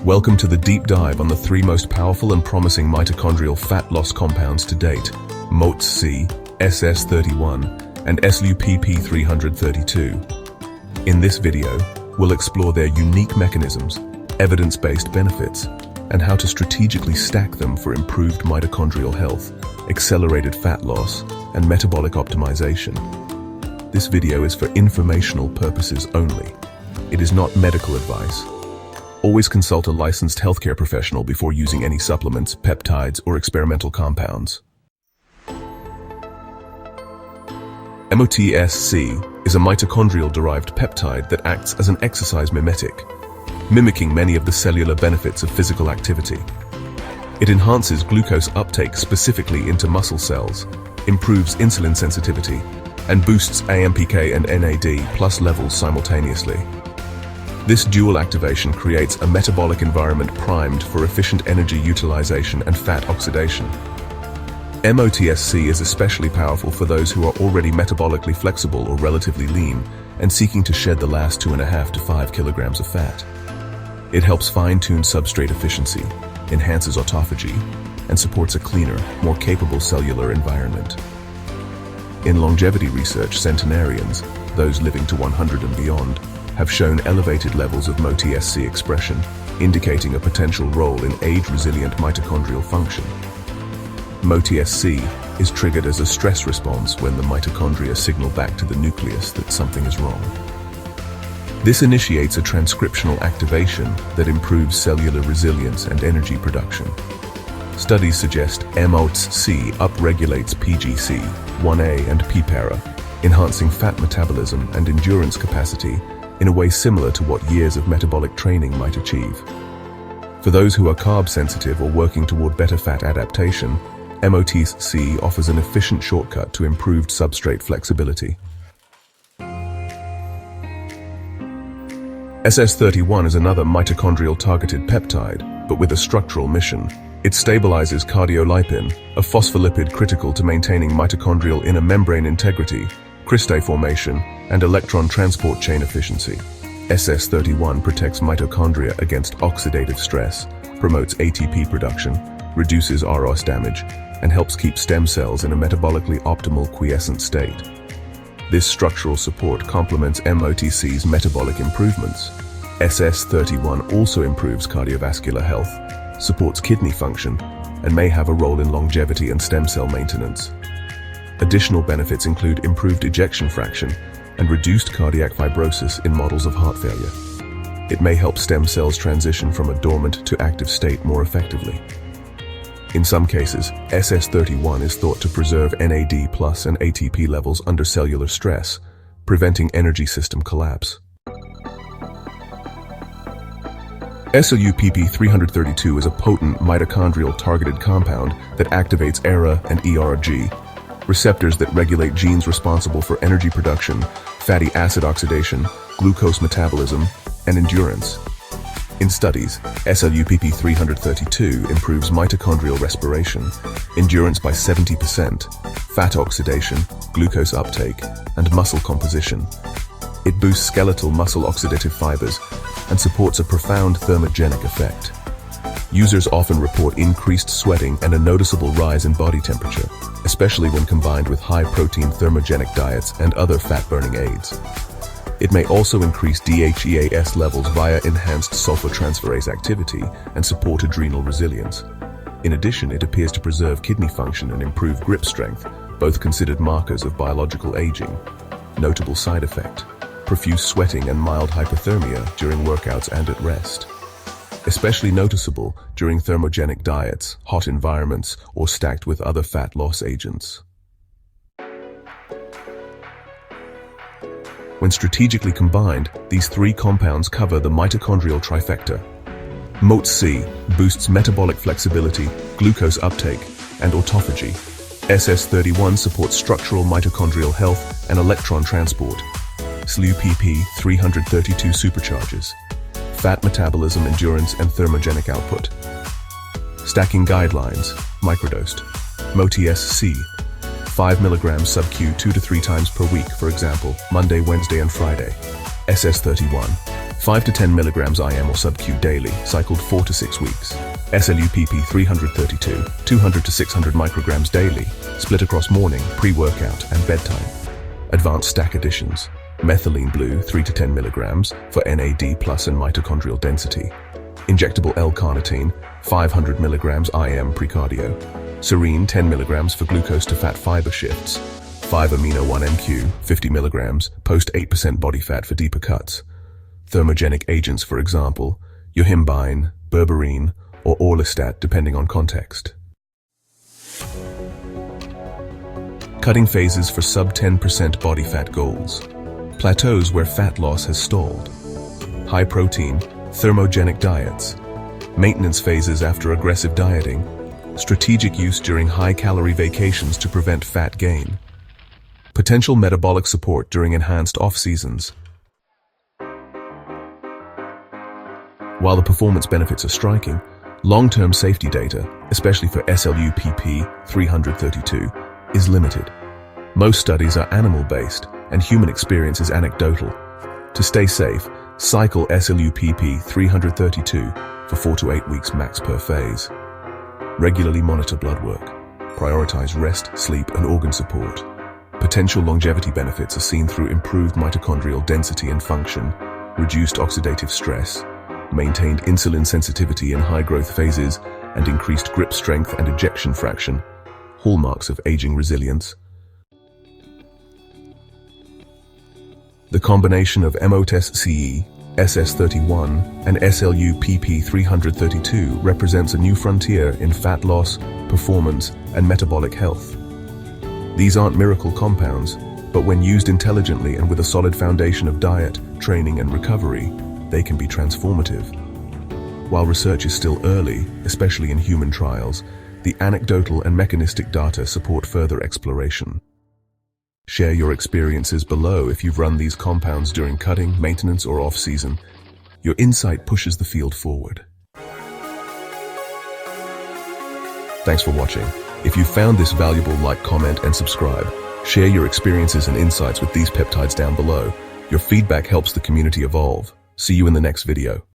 Welcome to the deep dive on the three most powerful and promising mitochondrial fat loss compounds to date, MOTS-c, SS-31, and SLU-PP-332. In this video, we'll explore their unique mechanisms, evidence-based benefits, and how to strategically stack them for improved mitochondrial health, accelerated fat loss, and metabolic optimization. This video is for informational purposes only. It is not medical advice. Always consult a licensed healthcare professional before using any supplements, peptides, or experimental compounds. MOTS-c is a mitochondrial-derived peptide that acts as an exercise mimetic, mimicking many of the cellular benefits of physical activity. It enhances glucose uptake specifically into muscle cells, improves insulin sensitivity, and boosts AMPK and NAD+ levels simultaneously. This dual activation creates a metabolic environment primed for efficient energy utilization and fat oxidation. MOTS-c is especially powerful for those who are already metabolically flexible or relatively lean and seeking to shed the last 2.5 to 5 kilograms of fat. It helps fine-tune substrate efficiency, enhances autophagy, and supports a cleaner, more capable cellular environment. In longevity research, centenarians, those living to 100 and beyond, have shown elevated levels of MOTS-c expression, indicating a potential role in age-resilient mitochondrial function. MOTS-c is triggered as a stress response when the mitochondria signal back to the nucleus that something is wrong. This initiates a transcriptional activation that improves cellular resilience and energy production. Studies suggest MOTS-c upregulates PGC, 1A and PPARA, enhancing fat metabolism and endurance capacity in a way similar to what years of metabolic training might achieve. For those who are carb-sensitive or working toward better fat adaptation, MOTS-c offers an efficient shortcut to improved substrate flexibility. SS-31 is another mitochondrial-targeted peptide, but with a structural mission. It stabilizes cardiolipin, a phospholipid critical to maintaining mitochondrial inner membrane integrity, cristae formation, and electron transport chain efficiency. SS-31 protects mitochondria against oxidative stress, promotes ATP production, reduces ROS damage, and helps keep stem cells in a metabolically optimal quiescent state. This structural support complements MOTS-c's metabolic improvements. SS-31 also improves cardiovascular health, supports kidney function, and may have a role in longevity and stem cell maintenance. Additional benefits include improved ejection fraction and reduced cardiac fibrosis in models of heart failure. It may help stem cells transition from a dormant to active state more effectively. In some cases, SS-31 is thought to preserve NAD+ and ATP levels under cellular stress, preventing energy system collapse. SLU-PP-332 is a potent mitochondrial-targeted compound that activates ERA and ERG, receptors that regulate genes responsible for energy production, fatty acid oxidation, glucose metabolism, and endurance. In studies, SLU-PP-332 improves mitochondrial respiration, endurance by 70%, fat oxidation, glucose uptake, and muscle composition. It boosts skeletal muscle oxidative fibers and supports a profound thermogenic effect. Users often report increased sweating and a noticeable rise in body temperature, especially when combined with high-protein thermogenic diets and other fat-burning aids. It may also increase DHEAS levels via enhanced sulfotransferase activity and support adrenal resilience. In addition, it appears to preserve kidney function and improve grip strength, both considered markers of biological aging. Notable side effect: profuse sweating and mild hypothermia during workouts and at rest. Especially noticeable during thermogenic diets, hot environments, or stacked with other fat loss agents. When strategically combined, these three compounds cover the mitochondrial trifecta. MOTS-c boosts metabolic flexibility, glucose uptake, and autophagy. SS-31 supports structural mitochondrial health and electron transport. SLU-PP-332 supercharges fat metabolism, endurance, and thermogenic output. Stacking guidelines, microdosed. MOTS-c, 5 mg sub-Q 2 to 3 times per week, for example, Monday, Wednesday, and Friday. SS-31, 5 to 10 milligrams IM or sub-Q daily, cycled 4 to 6 weeks. SLU-PP-332, 200 to 600 micrograms daily, split across morning, pre-workout, and bedtime. Advanced stack additions. Methylene blue, 3 to 10 milligrams for NAD plus and mitochondrial density. Injectable L-carnitine, 500 milligrams IM pre-cardio. Serene, 10 milligrams for glucose to fat fiber shifts. 5-amino-1-MQ, 50 milligrams, post 8% body fat for deeper cuts. Thermogenic agents, for example, yohimbine, berberine, or orlistat, depending on context. Cutting phases for sub-10% body fat goals. Plateaus where fat loss has stalled. High protein, thermogenic diets. Maintenance phases after aggressive dieting. Strategic use during high-calorie vacations to prevent fat gain. Potential metabolic support during enhanced off-seasons. While the performance benefits are striking, long-term safety data, especially for SLU-PP-332, is limited. Most studies are animal-based, and human experience is anecdotal. To stay safe, cycle SLU-PP-332 for 4 to 8 weeks max per phase. Regularly monitor blood work. Prioritize rest, sleep, and organ support. Potential longevity benefits are seen through improved mitochondrial density and function, reduced oxidative stress, maintained insulin sensitivity in high-growth phases, and increased grip strength and ejection fraction, hallmarks of aging resilience. The combination of MOTS-c, SS-31, and SLU-PP-332 represents a new frontier in fat loss, performance, and metabolic health. These aren't miracle compounds, but when used intelligently and with a solid foundation of diet, training, and recovery, they can be transformative. While research is still early, especially in human trials, the anecdotal and mechanistic data support further exploration. Share your experiences below if you've run these compounds during cutting, maintenance, or off-season. Your insight pushes the field forward. Thanks for watching. If you found this valuable, like, comment, and subscribe. Share your experiences and insights with these peptides down below. Your feedback helps the community evolve. See you in the next video.